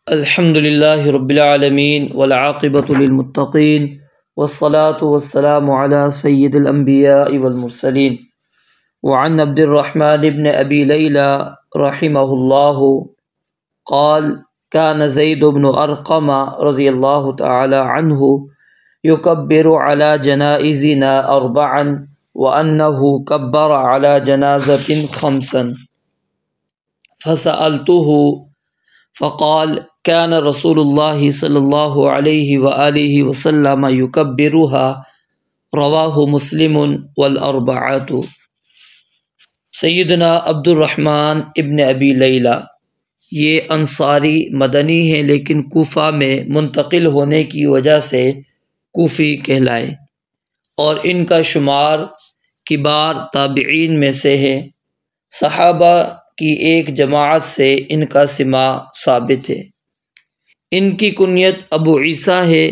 الحمد لله رب العالمين والعاقبة للمتقين والصلاة والسلام على سيد الأنبياء والمرسلين وعن عبد الرحمن بن أبي ليلى رحمه الله قال كان زيد بن أرقم رضي الله تعالى عنه يكبر على جنائزنا أربعا وأنه كبر على جنازة خمسا فسألته فقال كان رسول الله صلی اللہ علیہ وآلہ وسلم یکبرها رواہ مسلم والاربعات۔ سیدنا عبد الرحمن ابن ابی لیلہ یہ انصاری مدنی ہیں لیکن کوفہ میں منتقل ہونے کی وجہ سے کوفی کہلائے، اور ان کا شمار کبار تابعین میں سے ہے۔ صحابہ کی ایک جماعت سے ان کا سماع ثابت ہے۔ ان کی کنیت ابو عیسیٰ ہے،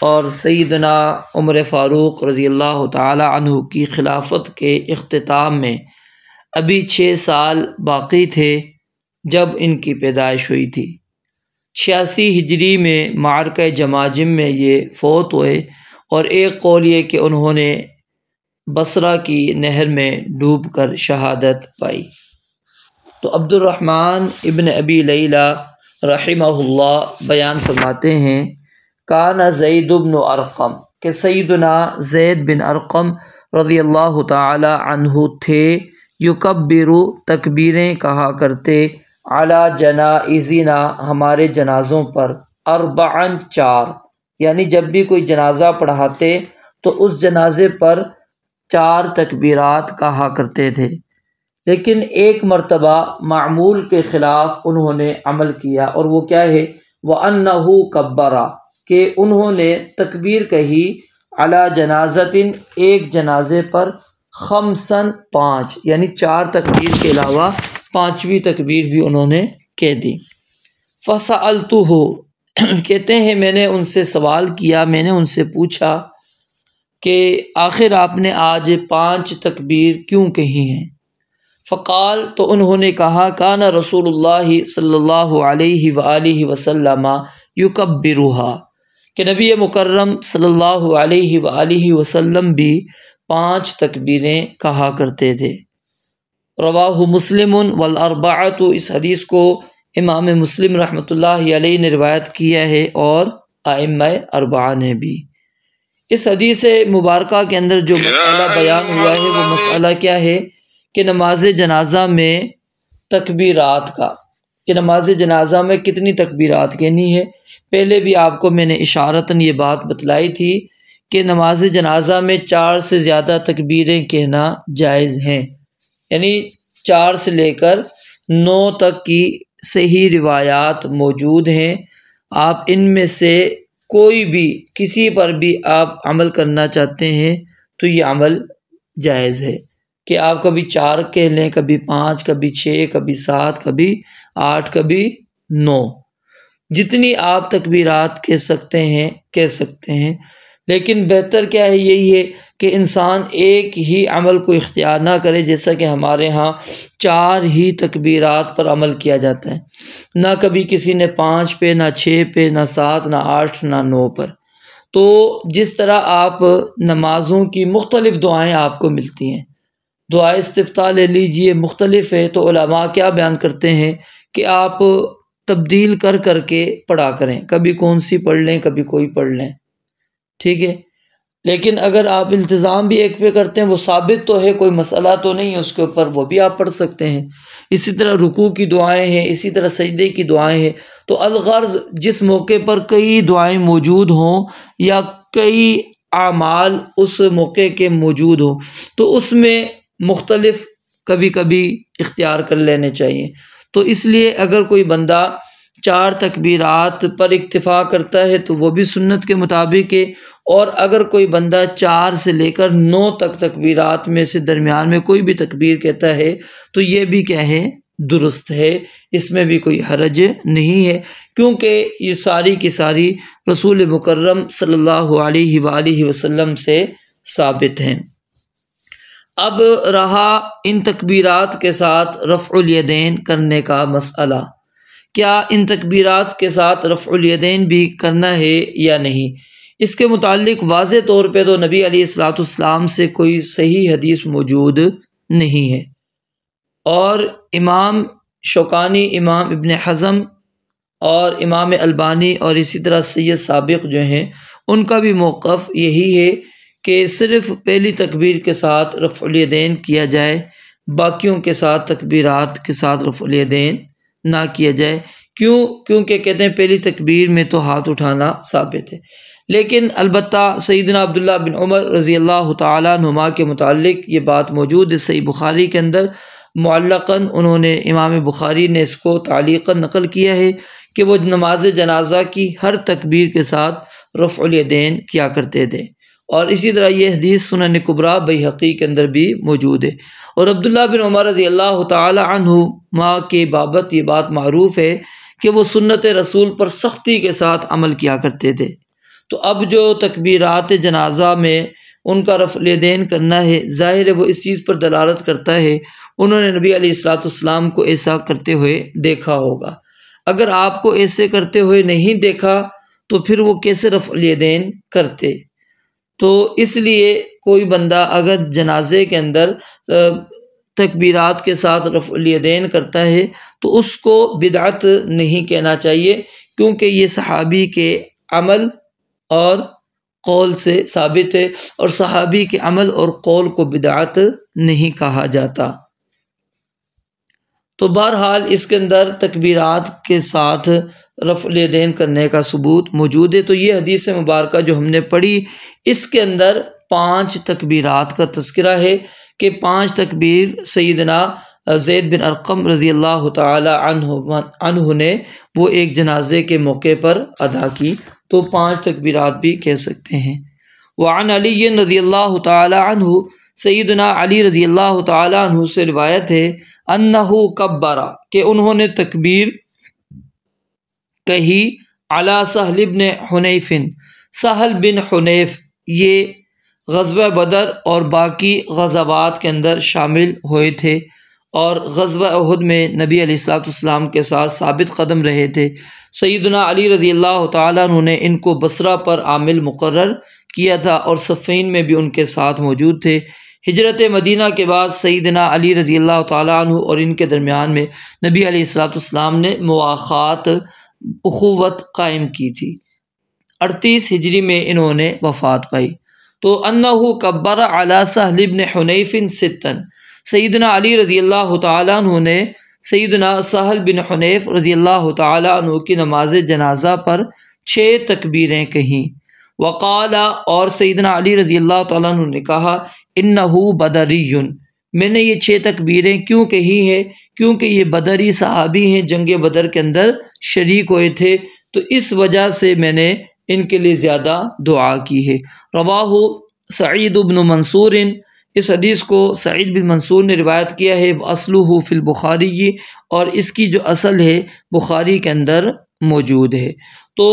اور سیدنا عمر فاروق رضی اللہ تعالی عنہ کی خلافت کے اختتام میں ابھی 6 سال باقی تھے جب ان کی پیدائش ہوئی تھی۔ 86 ہجری میں معرکہ جماجم میں یہ فوت ہوئے، اور ایک قول یہ کہ انہوں نے بصرہ کی نہر میں ڈوب کر شہادت پائی۔ تو عبد الرحمن ابن ابی لیلہ رحمہ اللہ بیان فرماتے ہیں کان زید بن ارقم، کہ سیدنا زید بن ارقم رضی اللہ تعالی عنہ تھے، یکبرو تکبیریں کہا کرتے، علی جنائزنا ہمارے جنازوں پر، اربعاً 4، یعنی جب بھی کوئی جنازہ پڑھاتے تو اس جنازے پر 4 تکبیرات کہا کرتے تھے۔ لیکن ایک مرتبہ معمول کے خلاف انہوں نے عمل کیا، اور وہ کیا ہے؟ وَأَنَّهُ كَبَّرَ، کہ انہوں نے تکبیر کہی، علی جنازتن ایک جنازے پر، خمسن 5، یعنی 4 تکبیر کے علاوہ 5ویں تکبیر بھی انہوں نے کہہ دی۔ فَسَأَلْتُهُ، کہتے ہیں میں نے ان سے سوال کیا، میں نے ان سے پوچھا کہ آخر آپ نے آج 5 تکبیر کیوں کہی ہیں؟ فقال، تو انہوں نے کہا، کان رسول اللہ صلی اللہ علیہ وآلہ وسلم یکبرها، کہ نبی مکرم صلی اللہ علیہ وآلہ وسلم بھی 5 تکبیریں کہا کرتے تھے۔ رواہ مسلم والاربعۃ، اس حدیث کو امام مسلم رحمۃ اللہ علیہ نے روایت کیا ہے، اور ائمہ اربعہ نے بھی۔ اس حدیث مبارکہ کے اندر جو مسئلہ بیان ہوا ہے وہ مسئلہ کیا ہے کہ نماز جنازہ میں تکبیرات کا، کہ نماز جنازہ میں کتنی تکبیرات کہنی ہے۔ پہلے بھی آپ کو میں نے اشارتاً یہ بات بتلائی تھی کہ نماز جنازہ میں 4 سے زیادہ تکبیریں کہنا جائز ہیں، یعنی 4 سے لے کر 9 تک کی صحیح روایات موجود ہیں۔ آپ ان میں سے کوئی بھی کسی پر بھی آپ عمل کرنا چاہتے ہیں تو یہ عمل جائز ہے، کہ آپ کبھی 4 کہہ لیں، کبھی 5، کبھی 6، کبھی 7، کبھی 8، کبھی 9، جتنی آپ تکبیرات کہہ سکتے ہیں۔ لیکن بہتر کیا ہے؟ یہی ہے کہ انسان ایک ہی عمل کو اختیار نہ کرے، جیسا کہ ہمارے ہاں 4 ہی تکبیرات پر عمل کیا جاتا ہے، نہ کبھی کسی نے 5 پہ، نہ 6 پہ، نہ 7، نہ 8، نہ 9 پر۔ تو جس طرح آپ نمازوں کی مختلف دعائیں آپ کو ملتی ہیں، دعا استفتاح لے لیجئے، مختلف ہے، تو علماء کیا بیان کرتے ہیں کہ آپ تبدیل کر کر کے پڑھا کریں، کبھی کون سی پڑھ لیں، کبھی کوئی پڑھ لیں، ٹھیک ہے۔ لیکن اگر آپ التزام بھی ایک پہ کرتے ہیں، وہ ثابت تو ہے، کوئی مسئلہ تو نہیں ہے اس کے اوپر، وہ بھی آپ پڑھ سکتے ہیں۔ اسی طرح رکوع کی دعائیں ہیں، اسی طرح سجدے کی دعائیں ہیں۔ تو الغرض جس موقع پر کئی دعائیں موجود ہوں یا کئی اعمال اس موقع کے موجود ہوں، تو اس میں مختلف کبھی کبھی اختیار کر لینے چاہیے۔ تو اس لیے اگر کوئی بندہ 4 تکبیرات پر اکتفا کرتا ہے تو وہ بھی سنت کے مطابق ہے، اور اگر کوئی بندہ 4 سے لے کر 9 تک تکبیرات میں سے درمیان میں کوئی بھی تکبیر کہتا ہے تو یہ بھی کیا ہے؟ درست ہے، اس میں بھی کوئی حرج نہیں ہے، کیونکہ یہ ساری کی ساری رسول مکرم صلی اللہ علیہ وآلہ وسلم سے ثابت ہیں۔ اب رہا ان تکبیرات کے ساتھ رفع الیدین کرنے کا مسئلہ، کیا ان تکبیرات کے ساتھ رفع الیدین بھی کرنا ہے یا نہیں؟ اس کے متعلق واضح طور پہ تو نبی علیہ الصلوۃ والسلام سے کوئی صحیح حدیث موجود نہیں ہے، اور امام شوکانی، امام ابن حزم اور امام البانی اور اسی طرح سید سابق جو ہیں ان کا بھی موقف یہی ہے کہ صرف پہلی تکبیر کے ساتھ رفع الیدین کیا جائے، باقیوں کے ساتھ تکبیرات کے ساتھ رفع الیدین نہ کیا جائے۔ کیونکہ کہتے ہیں پہلی تکبیر میں تو ہاتھ اٹھانا ثابت ہے، لیکن البتہ سیدنا عبداللہ بن عمر رضی اللہ تعالیٰ عنہما کے متعلق یہ بات موجود ہے صحیح بخاری کے اندر، معلقاً انہوں نے، امام بخاری نے اس کو تعلیقاً نقل کیا ہے کہ وہ نماز جنازہ کی ہر تکبیر کے ساتھ رفع الیدین کیا کرتے تھے، اور اسی طرح یہ حدیث سنن کبریٰ بیہقی کے اندر بھی موجود ہے۔ اور عبداللہ بن عمر رضی اللہ تعالی عنہما کے بابت یہ بات معروف ہے کہ وہ سنت رسول پر سختی کے ساتھ عمل کیا کرتے تھے۔ تو اب جو تکبیرات جنازہ میں ان کا رفع الیدین کرنا ہے، ظاہر ہے وہ اس چیز پر دلالت کرتا ہے انہوں نے نبی علیہ الصلوۃ والسلام کو ایسا کرتے ہوئے دیکھا ہوگا۔ اگر آپ کو ایسے کرتے ہوئے نہیں دیکھا تو پھر وہ کیسے رفع الیدین کرتے؟ تو اس لیے کوئی بندہ اگر جنازے کے اندر تکبیرات کے ساتھ رفع الیدین کرتا ہے تو اس کو بدعت نہیں کہنا چاہیے، کیونکہ یہ صحابی کے عمل اور قول سے ثابت ہے، اور صحابی کے عمل اور قول کو بدعت نہیں کہا جاتا۔ تو بہرحال اس کے اندر تکبیرات کے ساتھ رفع الیدین کرنے کا ثبوت موجود ہے۔ تو یہ حدیث مبارکہ جو ہم نے پڑھی، اس کے اندر 5 تکبیرات کا تذکرہ ہے کہ 5 تکبیر سیدنا زید بن ارقم رضی اللہ تعالی عنہ نے وہ ایک جنازے کے موقع پر ادا کی، تو 5 تکبیرات بھی کہہ سکتے ہیں۔ وعن علی رضی اللہ تعالی عنہ، سیدنا علی رضی اللہ تعالی عنہ سے روایت ہے انہ کبرا، کہ انہوں نے تکبیر کہی، علی سہل بن حنیف، سہل بن حنیف یہ غزوہ بدر اور باقی غزوات کے اندر شامل ہوئے تھے، اور غزوہ احد میں نبی علیہ الصلوۃ والسلام کے ساتھ ثابت قدم رہے تھے۔ سیدنا علی رضی اللہ تعالیٰ عنہ نے ان کو بصرہ پر عامل مقرر کیا تھا، اور صفین میں بھی ان کے ساتھ موجود تھے۔ ہجرت مدینہ کے بعد سیدنا علی رضی اللہ تعالیٰ عنہ اور ان کے درمیان میں نبی علیہ الصلوۃ والسلام نے مواخات، اخوت قائم کی تھی۔ 38 ہجری میں انہوں نے وفات پائی۔ تو انہ کبر علی سہل بن حنیف 6، سیدنا علی رضی اللہ تعالیٰ عنہ نے سیدنا سہل بن حنیف رضی اللہ تعالیٰ عنہ کی نماز جنازہ پر 6 تکبیریں کہیں۔ وقال، اور سیدنا علی رضی اللہ تعالیٰ عنہ نے کہا، انہ بدری، میں نے یہ 6 تکبیریں کیوں کہی ہے؟ کیونکہ یہ بدری صحابی ہیں، جنگ بدر کے اندر شریک ہوئے تھے، تو اس وجہ سے میں نے ان کے لیے زیادہ دعا کی ہے۔ رواہ سعید بن منصور، اس حدیث کو سعید بن منصور نے روایت کیا ہے، اصلہ فی البخاری، اور اس کی جو اصل ہے بخاری کے اندر موجود ہے۔ تو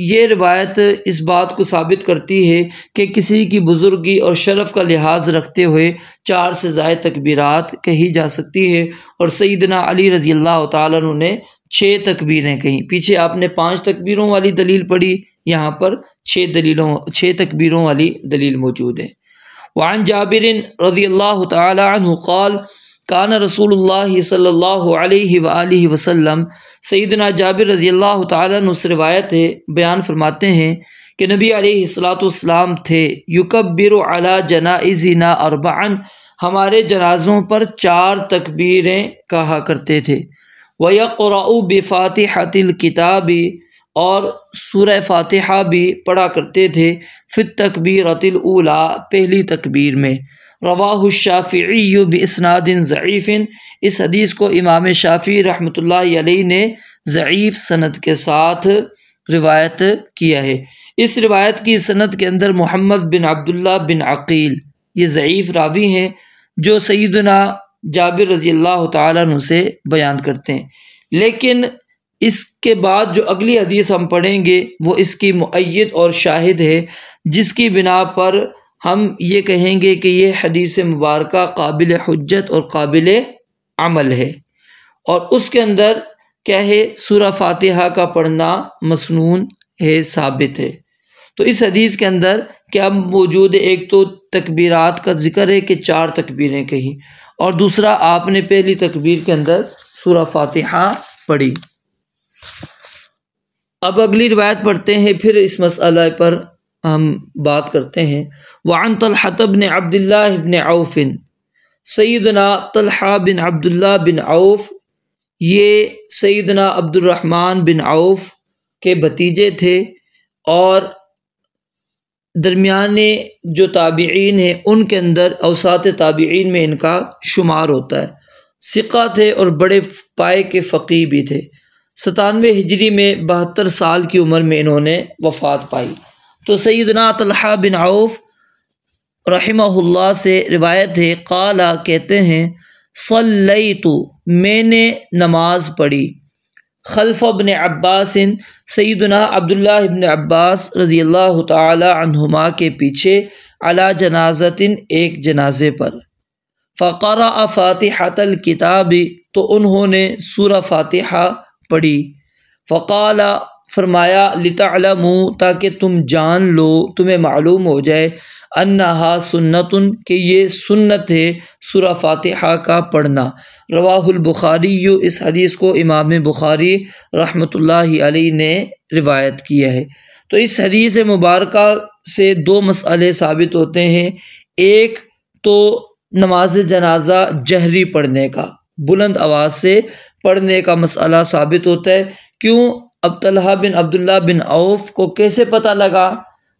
یہ روایت اس بات کو ثابت کرتی ہے کہ کسی کی بزرگی اور شرف کا لحاظ رکھتے ہوئے 4 سے زائد تکبیرات کہی جا سکتی ہے، اور سیدنا علی رضی اللہ تعالیٰ عنہ نے 6 تکبیریں کہیں۔ پیچھے آپ نے 5 تکبیروں والی دلیل پڑھی، یہاں پر 6 تکبیروں والی دلیل موجود ہے۔ وعن جابر رضی اللہ تعالی عنہ قال کان رسول اللہ صلی اللہ علیہ وآلہ وسلم، سیدنا جابر رضی اللہ تعالیٰ عنہ سے روایت ہے، بیان فرماتے ہیں کہ نبی علیہ الصلوۃ والسلام تھے، یکبر علی جنائزنا 4، ہمارے جنازوں پر 4 تکبیریں کہا کرتے تھے۔ وَيَقْرَأُ بِفَاتِحَةِ الْكِتَابِ، اور سورہ فاتحہ بھی پڑھا کرتے تھے، فی التکبیرۃ الاولی، پہلی تکبیر میں۔ رواہ الشافعی باسناد ضعیف، اس حدیث کو امام شافعی رحمۃ اللہ علیہ نے ضعیف سند کے ساتھ روایت کیا ہے۔ اس روایت کی سند کے اندر محمد بن عبداللہ بن عقیل، یہ ضعیف راوی ہیں جو سیدنا جابر رضی اللہ تعالیٰ عنہ سے بیان کرتے ہیں، لیکن اس کے بعد جو اگلی حدیث ہم پڑھیں گے وہ اس کی مؤید اور شاہد ہے، جس کی بنا پر ہم یہ کہیں گے کہ یہ حدیث مبارکہ قابل حجت اور قابل عمل ہے، اور اس کے اندر کیا ہے سورہ فاتحہ کا پڑھنا مسنون ہے، ثابت ہے۔ تو اس حدیث کے اندر کیا موجود ہے؟ ایک تو تکبیرات کا ذکر ہے کہ 4 تکبیریں کہیں، اور دوسرا آپ نے پہلی تکبیر کے اندر سورہ فاتحہ پڑھی۔ اب اگلی روایت پڑھتے ہیں، پھر اس مسئلہ پر ہم بات کرتے ہیں۔ وعن طلحة بن عبد اللہ بن عوف، سیدنا طلحہ بن عبداللہ بن عوف یہ سیدنا عبد الرحمن بن عوف کے بھتیجے تھے، اور درمیانے جو تابعین ہیں ان کے اندر اوساط تابعین میں ان کا شمار ہوتا ہے۔ ثقہ تھے اور بڑے پائے کے فقیہ بھی تھے۔ 97 ہجری میں 72 سال کی عمر میں انہوں نے وفات پائی۔ تو سیدنا طلحہ بن عوف رحمہ اللہ سے روایت ہے، قال کہتے ہیں، صلیت میں نے نماز پڑھی، خلف ابن عباس سیدنا عبداللہ ابن عباس رضی اللہ تعالی عنہما کے پیچھے، علی جنازۃ ایک جنازے پر، فقرأ فاتحۃ الکتاب تو انہوں نے سورہ فاتحہ پڑھی، فقال فرمایا، لتعلموا تاکہ تم جان لو، تمہیں معلوم ہو جائے، انہا سنتن کہ یہ سنت ہے سورہ فاتحہ کا پڑھنا۔ رواہ البخاری، اس حدیث کو امام بخاری رحمۃ اللہ علیہ نے روایت کیا ہے۔ تو اس حدیث مبارکہ سے 2 مسئلے ثابت ہوتے ہیں۔ ایک تو نماز جنازہ جہری پڑھنے کا، بلند آواز سے پڑھنے کا مسئلہ ثابت ہوتا ہے۔ کیوں؟ اب طلحہ بن عبداللہ بن عوف کو کیسے پتہ لگا؟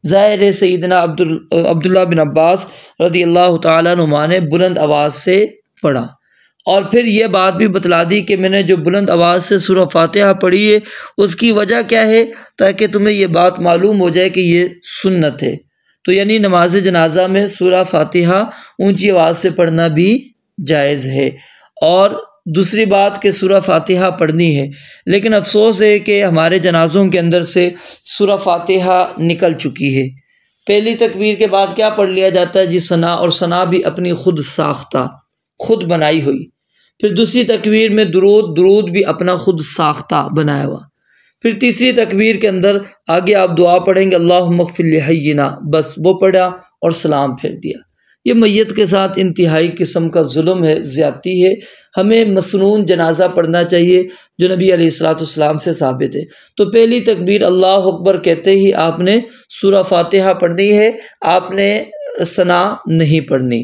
ظاہر ہے سیدنا عبداللہ بن عباس رضی اللہ تعالیٰ عنہما نے بلند آواز سے پڑھا، اور پھر یہ بات بھی بتلا دی کہ میں نے جو بلند آواز سے سورہ فاتحہ پڑھی ہے اس کی وجہ کیا ہے، تاکہ تمہیں یہ بات معلوم ہو جائے کہ یہ سنت ہے۔ تو یعنی نماز جنازہ میں سورہ فاتحہ اونچی آواز سے پڑھنا بھی جائز ہے۔ اور دوسری بات کہ سورہ فاتحہ پڑھنی ہے، لیکن افسوس ہے کہ ہمارے جنازوں کے اندر سے سورہ فاتحہ نکل چکی ہے۔ پہلی تکبیر کے بعد کیا پڑھ لیا جاتا ہے؟ جی ثنا، اور ثنا بھی اپنی خود ساختہ، خود بنائی ہوئی۔ پھر دوسری تکبیر میں درود بھی اپنا خود ساختہ بنایا ہوا۔ پھر تیسری تکبیر کے اندر آگے آپ دعا پڑھیں گے، اللہم اغفر لحینا، بس وہ پڑھا اور سلام پھیر دیا۔ یہ میت کے ساتھ انتہائی قسم کا ظلم ہے، زیادتی ہے۔ ہمیں مسنون جنازہ پڑھنا چاہیے جو نبی علیہ الصلوۃ والسلام سے ثابت ہے۔ تو پہلی تکبیر اللہ اکبر کہتے ہی آپ نے سورہ فاتحہ پڑھنی ہے، آپ نے ثنا نہیں پڑھنی۔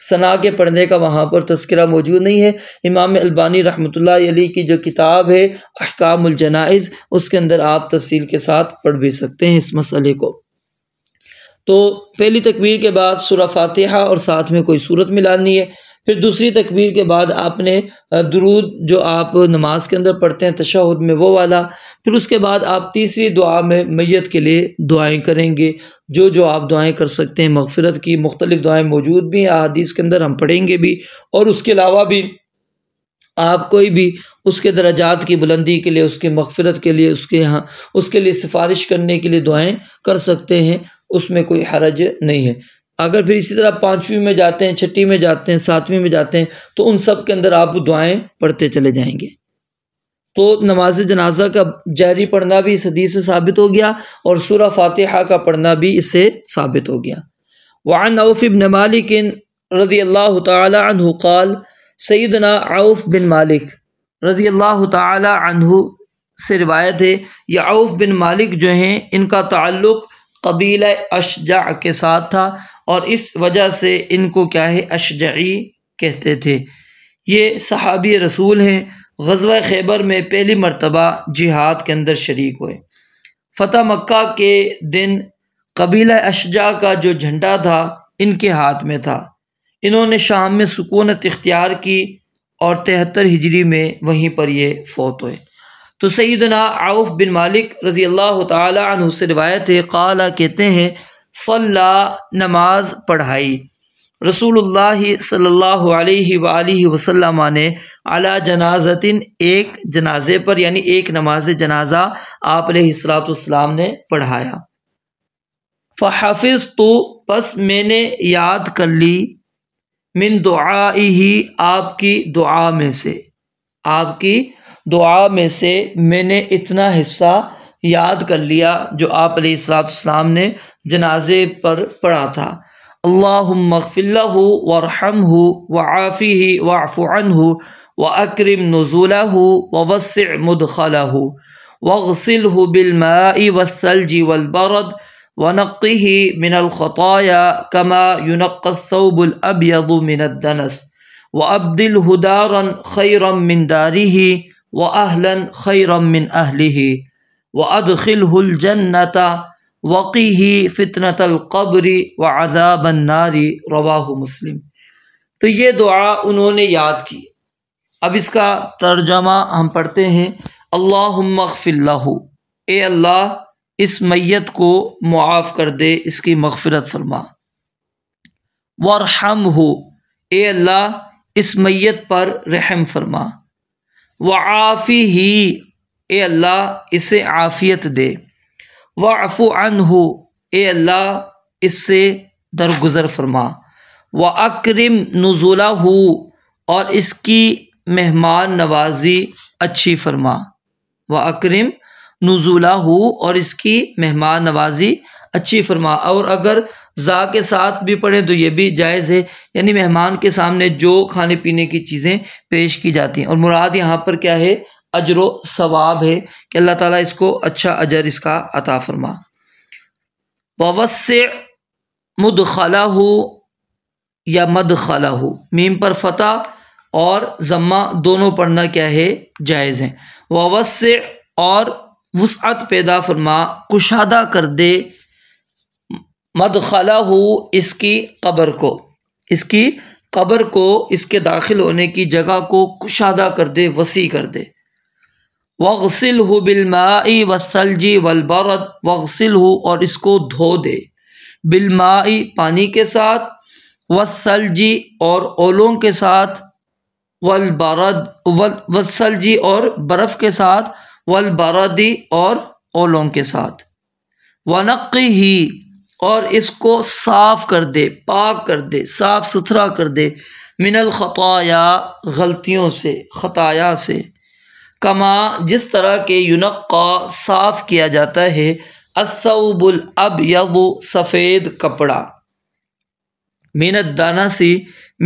ثنا کے پڑھنے کا وہاں پر تذکرہ موجود نہیں ہے۔ امام البانی رحمۃ اللہ علیہ کی جو کتاب ہے احکام الجنائز، اس کے اندر آپ تفصیل کے ساتھ پڑھ بھی سکتے ہیں اس مسئلے کو۔ تو پہلی تکبیر کے بعد سورہ فاتحہ اور ساتھ میں کوئی سورت ملانی ہے۔ پھر دوسری تکبیر کے بعد آپ نے درود جو آپ نماز کے اندر پڑھتے ہیں تشہد میں وہ والا، پھر اس کے بعد آپ تیسری دعا میں میت کے لیے دعائیں کریں گے، جو آپ دعائیں کر سکتے ہیں۔ مغفرت کی مختلف دعائیں موجود بھی ہیں احادیث کے اندر، ہم پڑھیں گے بھی، اور اس کے علاوہ بھی آپ کوئی بھی اس کے درجات کی بلندی کے لیے، اس کے مغفرت کے لیے، اس کے لیے سفارش کرنے کے لیے دعائیں کر سکتے ہیں، اس میں کوئی حرج نہیں ہے۔ اگر پھر اسی طرح 5ویں میں جاتے ہیں، 6ٹھی میں جاتے ہیں، 7ویں میں جاتے ہیں، تو ان سب کے اندر آپ دعائیں پڑھتے چلے جائیں گے۔ تو نماز جنازہ کا جہری پڑھنا بھی اس حدیث سے ثابت ہو گیا، اور سورہ فاتحہ کا پڑھنا بھی اس سے ثابت ہو گیا۔ وعن عوف بن مالک رضی اللہ تعالی عنہ قال، سیدنا عوف بن مالک رضی اللہ تعالی عنہ سے روایت ہے، یہ عوف بن مالک جو ہیں ان کا تعلق قبیلہ اشجع کے ساتھ تھا، اور اس وجہ سے ان کو کیا ہے، اشجعی کہتے تھے۔ یہ صحابی رسول ہیں، غزوہ خیبر میں پہلی مرتبہ جہاد کے اندر شریک ہوئے۔ فتح مکہ کے دن قبیلہ اشجع کا جو جھنڈا تھا ان کے ہاتھ میں تھا۔ انہوں نے شام میں سکونت اختیار کی، اور 73 ہجری میں وہیں پر یہ فوت ہوئے۔ تو سیدنا عوف بن مالک رضی اللہ تعالی عنہ سے روایت ہے، قال کہتے ہیں، صلی نماز پڑھائی رسول اللہ صلی اللہ علیہ وآلہ وسلم نے علی جنازۃ ایک جنازے پر، یعنی ایک نماز جنازہ آپ علیہ الصلوۃ والسلام نے پڑھایا۔ فحفظت پس میں نے یاد کر لی، من دعائہ آپ کی دعا میں سے، آپ کی دعا میں سے میں نے اتنا حصہ یاد کر لیا جو آپ علیہ السلام نے جنازے پر پڑھا تھا۔ اللہم اغفر لہ وارحمہ وعافیہ واعف عنہ واکرم نزلہ ووسع مدخلہ واغسلہ بالماء والثلج والبرد ونقه من الخطايا كما ينقى الثوب الأبيض من الدنس وأبدله دارا خيرا من داره وأهلا خيرا من أهله وأدخله الجنة وقه فتنة القبر وعذاب النار رواہ مسلم۔ تو یہ دعا انہوں نے یاد کی۔ اب اس کا ترجمہ ہم پڑھتے ہیں۔ اللہم اغفر لہ، اے اللہ اس میت کو معاف کر دے، اس کی مغفرت فرما۔ وارحمہ، اے اللہ اس میت پر رحم فرما۔ وعافیہ، اے اللہ اسے عافیت دے۔ واعف عنہ، اے اللہ اس سے درگزر فرما۔ واکرم نزلہ، اور اس کی مہمان نوازی اچھی فرما۔ واکرم نزلہ، اور اس کی مہمان نوازی اچھی فرما۔ اور اگر زا کے ساتھ بھی پڑھیں تو یہ بھی جائز ہے، یعنی مہمان کے سامنے جو کھانے پینے کی چیزیں پیش کی جاتی ہیں، اور مراد یہاں پر کیا ہے؟ اجر و ثواب ہے کہ اللہ تعالیٰ اس کو اچھا اجر اس کا عطا فرما۔ ووسع مدخلہ یا مدخلہ، میم پر فتح اور ضمہ دونوں پڑھنا کیا ہے؟ جائز ہیں۔ ووسع، اور وسعت پیدا فرما، کشادہ کر دے، مدخلہ، اس کی قبر کو، اس کی قبر کو، اس کے داخل ہونے کی جگہ کو کشادہ کر دے، وسیع کر دے۔ واغسلہ بالماء والثلج والبرد، واغسلہ، اور اس کو دھو دے، بالماء پانی کے ساتھ، والثلج اور اولوں کے ساتھ، والبرد والثلج اور برف کے ساتھ، والبرد اور اولوں کے ساتھ۔ ونقہ، اور اس کو صاف کر دے، پاک کر دے، صاف ستھرا کر دے، من الخطایا غلطیوں سے، خطایا سے، کما جس طرح کے ینقا صاف کیا جاتا ہے، الثوب الابیض سفید کپڑا، من الدنس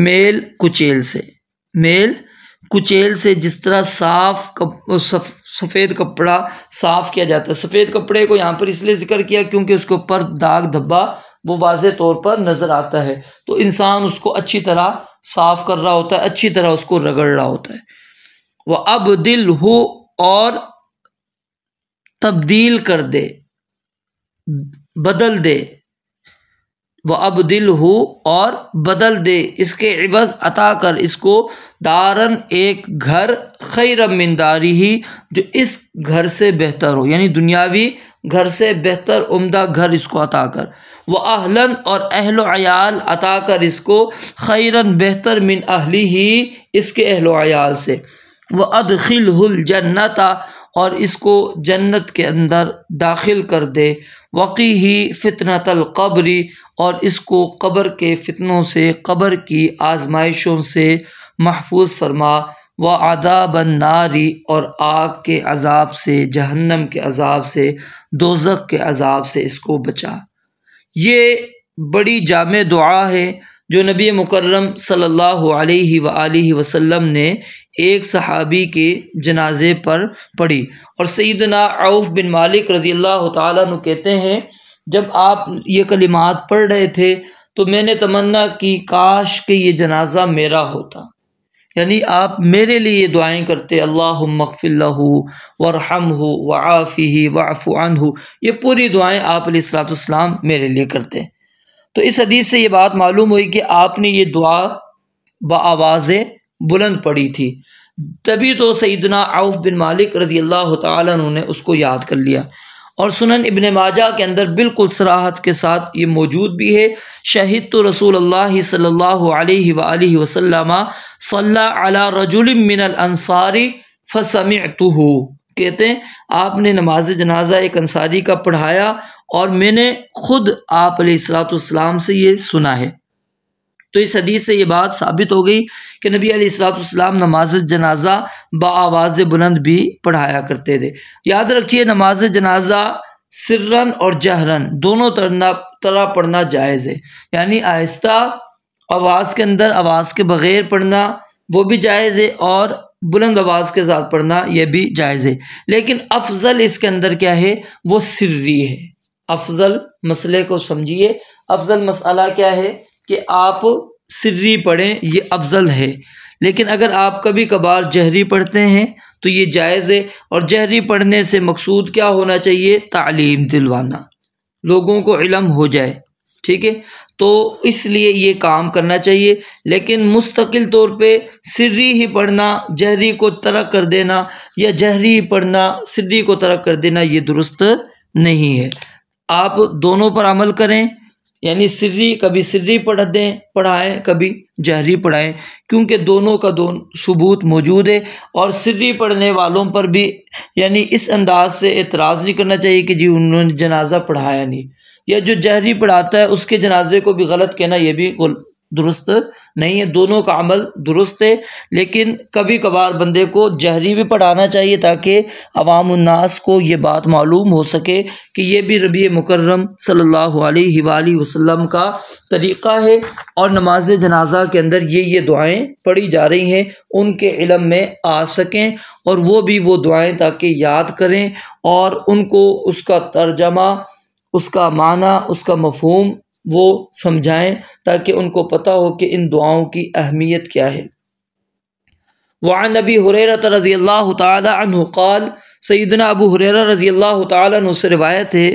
میل کچیل سے، میل کچیل سے جس طرح سفید کپڑا صاف کیا جاتا ہے۔ سفید کپڑے کو یہاں پر اس لیے ذکر کیا کیونکہ اس کے اوپر داغ دھبا وہ واضح طور پر نظر آتا ہے، تو انسان اس کو اچھی طرح صاف کر رہا ہوتا ہے، اچھی طرح اس کو رگڑ رہا ہوتا ہے۔ وَأَبْدِلْهُ، اور تبدیل کر دے، بدل دے، وَأَبْدِلْهُ، اور بدل دے، اس کے عوض عطا کر اس کو، دارن ایک گھر، خیرا من دارہ، جو اس گھر سے بہتر ہو، یعنی دنیاوی گھر سے بہتر عمدہ گھر اس کو عطا کر۔ وَأَهْلًا، اور اہل و عیال عطا کر اس کو، خیراً بہتر، من اہلہ، اس کے اہل و عیال سے۔ وَأَدْخِلْهُ الْجَنَّةَ، اور اس کو جنت کے اندر داخل کر دے۔ وَقِهِ فِتْنَةَ الْقَبْرِ، اور اس کو قبر کے فتنوں سے، قبر کی آزمائشوں سے محفوظ فرما۔ وَعَذَابَ النَّارِ، اور آگ کے عذاب سے، جہنم کے عذاب سے، دوزخ کے عذاب سے اس کو بچا۔ یہ بڑی جامع دعا ہے جو نبی مکرم صلی اللہ علیہ وآلہ وسلم نے ایک صحابی کے جنازے پر پڑھی، اور سیدنا عوف بن مالک رضی اللہ تعالیٰ عنہ کہتے ہیں جب آپ یہ کلمات پڑھ رہے تھے تو میں نے تمنا کی کاش کہ یہ جنازہ میرا ہوتا، یعنی آپ میرے لیے یہ دعائیں کرتے، اللہم اغفر لہ وارحمہ وعافیہ واعف عنہ، یہ پوری دعائیں آپ علیہ السلام میرے لیے کرتے۔ تو اس حدیث سے یہ بات معلوم ہوئی کہ آپ نے یہ دعا بآواز بلند پڑھی تھی، تبھی تو سیدنا عوف بن مالک رضی اللہ تعالیٰ عنہ نے اس کو یاد کر لیا۔ اور سنن ابن ماجہ کے اندر بالکل صراحت کے ساتھ یہ موجود بھی ہے، شہدت رسول اللہ صلی اللہ علیہ وآلہ وسلم صلی علی رجل من الانصار فسمعتہ، کہتے ہیں آپ نے نماز جنازہ ایک انصاری کا پڑھایا اور میں نے خود آپ علیہ الصلوۃ والسلام سے یہ سنا ہے۔ تو اس حدیث سے یہ بات ثابت ہو گئی کہ نبی علیہ الصلوۃ والسلام نماز جنازہ بآواز بلند بھی پڑھایا کرتے تھے۔ یاد رکھیے نماز جنازہ سرن اور جہرن دونوں طرح پڑھنا جائز ہے، یعنی آہستہ آواز کے اندر، آواز کے بغیر پڑھنا وہ بھی جائز ہے، اور بلند آواز کے ساتھ پڑھنا یہ بھی جائز ہے، لیکن افضل اس کے اندر کیا ہے، وہ سری ہے۔ افضل مسئلے کو سمجھیے، افضل مسئلہ کیا ہے کہ آپ سری پڑھیں، یہ افضل ہے، لیکن اگر آپ کبھی کبھار جہری پڑھتے ہیں تو یہ جائز ہے، اور جہری پڑھنے سے مقصود کیا ہونا چاہیے، تعلیم دلوانا، لوگوں کو علم ہو جائے، ٹھیک ہے، تو اس لیے یہ کام کرنا چاہیے۔ لیکن مستقل طور پہ سری ہی پڑھنا، جہری کو ترک کر دینا، یا جہری ہی پڑھنا سری کو ترک کر دینا، یہ درست نہیں ہے۔ آپ دونوں پر عمل کریں، یعنی سری کبھی سری پڑھائیں، کبھی جہری پڑھائیں، کیونکہ دونوں کا ثبوت موجود ہے، اور سری پڑھنے والوں پر بھی یعنی اس انداز سے اعتراض نہیں کرنا چاہیے کہ جی انہوں نے جنازہ پڑھایا نہیں، یا جو جہری پڑھاتا ہے اس کے جنازے کو بھی غلط کہنا یہ بھی درست نہیں ہے۔ دونوں کا عمل درست ہے، لیکن کبھی کبھار بندے کو جہری بھی پڑھانا چاہیے تاکہ عوام الناس کو یہ بات معلوم ہو سکے کہ یہ بھی نبی مکرم صلی اللہ علیہ وآلہ وسلم کا طریقہ ہے، اور نماز جنازہ کے اندر یہ دعائیں پڑھی جا رہی ہیں، ان کے علم میں آ سکیں، اور وہ بھی وہ دعائیں تاکہ یاد کریں، اور ان کو اس کا ترجمہ، اس کا معنی، اس کا مفہوم وہ سمجھائیں، تاکہ ان کو پتہ ہو کہ ان دعاؤں کی اہمیت کیا ہے۔ وعن ابی ہریرہ رضی اللہ تعالی عنہ قال، سیدنا ابو ہریرہ رضی اللہ تعالی عنہ سے روایت ہے،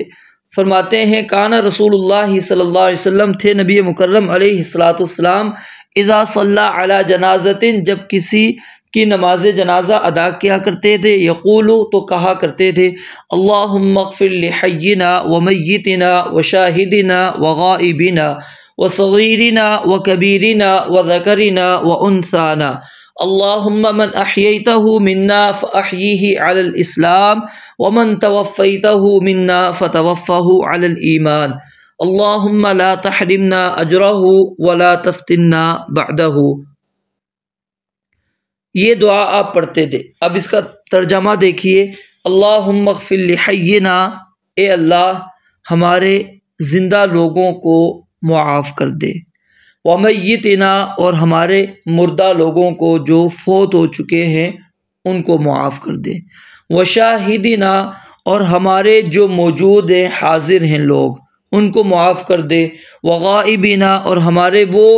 فرماتے ہیں کان رسول اللہ صلی اللہ علیہ وسلم، تھے نبی مکرم علیہ الصلوۃ والسلام، اذا صلی علی جنازۃ، جب کسی کی نماز جنازہ ادا کیا کرتے تھے، یقول، تو کہا کرتے تھے، اللہم اغفر لحینا ومیتنا وشاہدنا وغائبنا وصغیرنا وکبیرنا وذکرنا وانثانا، اللہم من احییتہ منا فاحیہ علی الاسلام ومن توفیتہ منا فتوفہ علی الایمان، اللہم لا تحرمنا اجرہ ولا تفتنا بعدہ۔ یہ دعا آپ پڑھتے تھے۔ اب اس کا ترجمہ دیکھیے، اللہم اغفر لحینا، اے اللہ ہمارے زندہ لوگوں کو معاف کر دے، ومیتنا، اور ہمارے مردہ لوگوں کو جو فوت ہو چکے ہیں ان کو معاف کر دے، وشاہدنا، اور ہمارے جو موجود ہیں حاضر ہیں لوگ ان کو معاف کر دے، وغائبنا، اور ہمارے وہ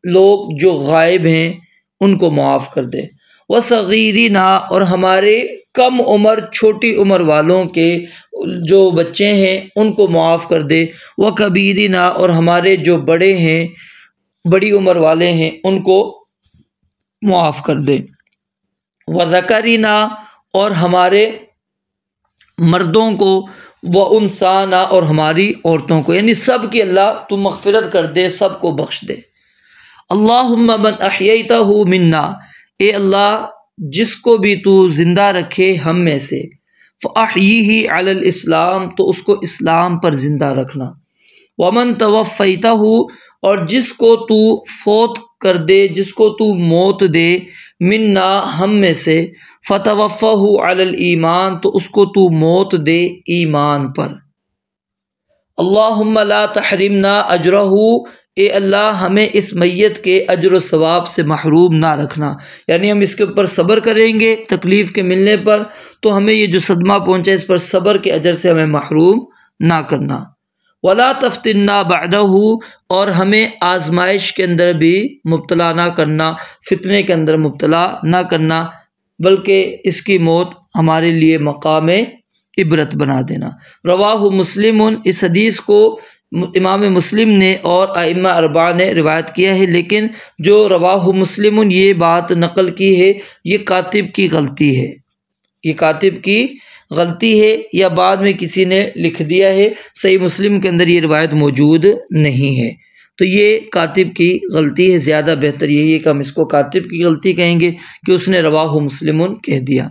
لوگ جو غائب ہیں ان کو معاف کر دے، وصغیرنا، اور ہمارے کم عمر چھوٹی عمر والوں کے جو بچے ہیں ان کو معاف کر دے، وکبیرنا، اور ہمارے جو بڑے ہیں بڑی عمر والے ہیں ان کو معاف کر دے، وذکرنا، اور ہمارے مردوں کو، وانثانا، اور ہماری عورتوں کو، یعنی سب کی اللہ تو مغفرت کر دے، سب کو بخش دے۔ اللہم من احییتہ منا، اے اللہ جس کو بھی تو زندہ رکھے ہم میں سے، فاحیہ علی الاسلام، تو اس کو اسلام پر زندہ رکھنا، ومن توفیتہ، اور جس کو تو فوت کر دے، جس کو تو موت دے، منا ہم میں سے، فتوفہ علی الایمان، تو اس کو تو موت دے ایمان پر۔ اللہم لا تحرمنا اجرہ، اے اللہ ہمیں اس میت کے اجر و ثواب سے محروم نہ رکھنا، یعنی ہم اس کے اوپر صبر کریں گے تکلیف کے ملنے پر، تو ہمیں یہ جو صدمہ پہنچا اس پر صبر کے اجر سے ہمیں محروم نہ کرنا، ولا تفتنا بعدہ، اور ہمیں آزمائش کے اندر بھی مبتلا نہ کرنا، فتنے کے اندر مبتلا نہ کرنا، بلکہ اس کی موت ہمارے لیے مقام عبرت بنا دینا۔ رواہ مسلم، اس حدیث کو امام مسلم نے اور ائمہ اربعہ نے روایت کیا ہے، لیکن جو رواہ مسلم یہ بات نقل کی ہے یہ کاتب کی غلطی ہے، یہ کاتب کی غلطی ہے، یا بعد میں کسی نے لکھ دیا ہے، صحیح مسلم کے اندر یہ روایت موجود نہیں ہے، تو یہ کاتب کی غلطی ہے۔ زیادہ بہتر یہی ہے کہ ہم اس کو کاتب کی غلطی کہیں گے کہ اس نے رواہ مسلم کہہ دیا۔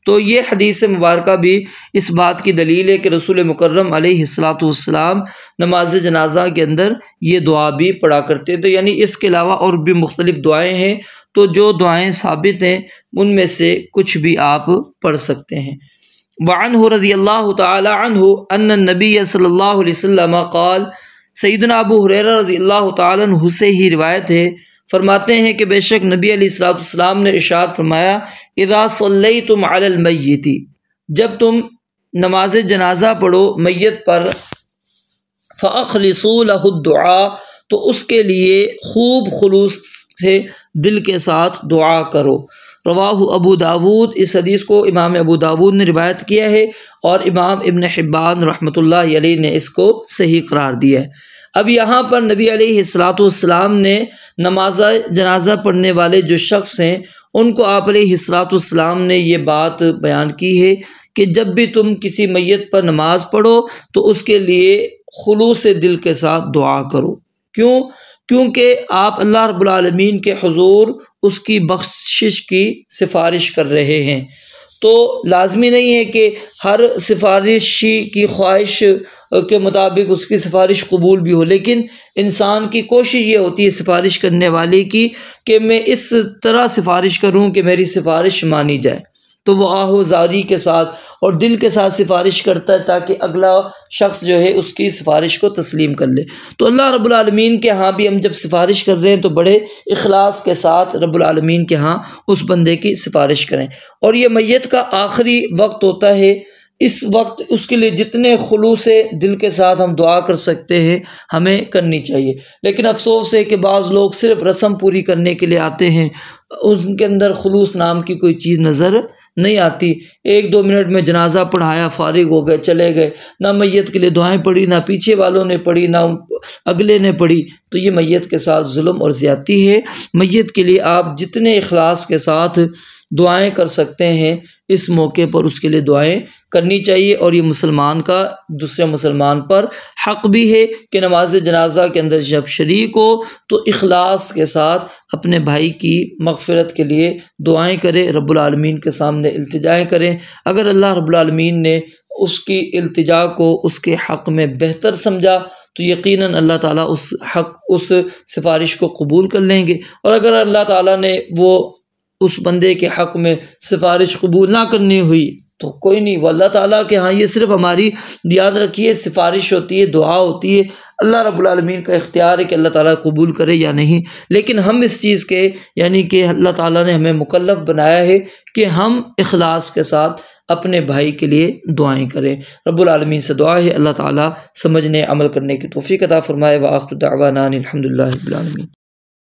تو یہ حدیث مبارکہ بھی اس بات کی دلیل ہے کہ رسول مکرم علیہ الصلاۃ والسلام نماز جنازہ کے اندر یہ دعا بھی پڑھا کرتے تھے، یعنی اس کے علاوہ اور بھی مختلف دعائیں ہیں، تو جو دعائیں ثابت ہیں ان میں سے کچھ بھی آپ پڑھ سکتے ہیں۔ وعنہ رضی اللہ تعالی عنہ ان النبی صلی اللہ علیہ وسلم قال، سیدنا ابو ہریرہ رضی اللہ تعالی عنہ سے ہی روایت ہے، فرماتے ہیں کہ بے شک نبی علیہ الصلوۃ والسلام نے ارشاد فرمایا، اذا صلیتم علی المیت، جب تم نماز جنازہ پڑھو میت پر، فاخلصوا له الدعاء، تو اس کے لیے خوب خلوص سے دل کے ساتھ دعا کرو۔ رواہ ابو داود، اس حدیث کو امام ابو داود نے روایت کیا ہے اور امام ابن حبان رحمۃ اللہ علیہ نے اس کو صحیح قرار دیا ہے۔ اب یہاں پر نبی علیہ الصلوۃ والسلام نے نماز جنازہ پڑھنے والے جو شخص ہیں ان کو آپ علیہ الصلوۃ والسلام نے یہ بات بیان کی ہے کہ جب بھی تم کسی میت پر نماز پڑھو تو اس کے لیے خلوص دل کے ساتھ دعا کرو۔ کیوں؟ کیونکہ آپ اللہ رب العالمین کے حضور اس کی بخشش کی سفارش کر رہے ہیں، تو لازمی نہیں ہے کہ ہر سفارشی کی خواہش کے مطابق اس کی سفارش قبول بھی ہو، لیکن انسان کی کوشش یہ ہوتی ہے سفارش کرنے والے کی کہ میں اس طرح سفارش کروں کہ میری سفارش مانی جائے، تو وہ آہوزاری کے ساتھ اور دل کے ساتھ سفارش کرتا ہے تاکہ اگلا شخص جو ہے اس کی سفارش کو تسلیم کر لے۔ تو اللہ رب العالمین کے ہاں بھی ہم جب سفارش کر رہے ہیں تو بڑے اخلاص کے ساتھ رب العالمین کے ہاں اس بندے کی سفارش کریں۔ اور یہ میت کا آخری وقت ہوتا ہے، اس وقت اس کے لیے جتنے خلوص دل کے ساتھ ہم دعا کر سکتے ہیں ہمیں کرنی چاہیے، لیکن افسوس ہے کہ بعض لوگ صرف رسم پوری کرنے کے لیے آتے ہیں، اس کے اندر خلوص نام کی کوئی چیز نظر نہیں آتی۔ 1-2 منٹ میں جنازہ پڑھایا، فارغ ہو گئے، چلے گئے، نہ میت کے لیے دعائیں پڑھی، نہ پیچھے والوں نے پڑھی، نہ اگلے نے پڑھی، تو یہ میت کے ساتھ ظلم اور زیادتی ہے۔ میت کے لیے آپ جتنے اخلاص کے ساتھ دعائیں کر سکتے ہیں اس موقع پر اس کے لیے دعائیں کرنی چاہیے، اور یہ مسلمان کا دوسرے مسلمان پر حق بھی ہے کہ نماز جنازہ کے اندر جب شریک ہو تو اخلاص کے ساتھ اپنے بھائی کی مغفرت کے لیے دعائیں کرے، رب العالمین کے سامنے التجائیں کریں۔ اگر اللہ رب العالمین نے اس کی التجا کو اس کے حق میں بہتر سمجھا تو یقیناً اللہ تعالیٰ اس سفارش کو قبول کر لیں گے، اور اگر اللہ تعالیٰ نے وہ اس بندے کے حق میں سفارش قبول نہ کرنی ہوئی تو کوئی نہیں، وہ اللہ تعالیٰ کے ہاں یہ صرف ہماری یاد رکھیے سفارش ہوتی ہے، دعا ہوتی ہے، اللہ رب العالمین کا اختیار ہے کہ اللہ تعالیٰ قبول کرے یا نہیں، لیکن ہم اس چیز کے یعنی کہ اللہ تعالیٰ نے ہمیں مکلف بنایا ہے کہ ہم اخلاص کے ساتھ اپنے بھائی کے لیے دعائیں کریں۔ رب العالمین سے دعا ہے اللہ تعالیٰ سمجھنے عمل کرنے کی توفیق عطا فرمائے۔ وآخر دعوانا الحمدللہ رب العالمین۔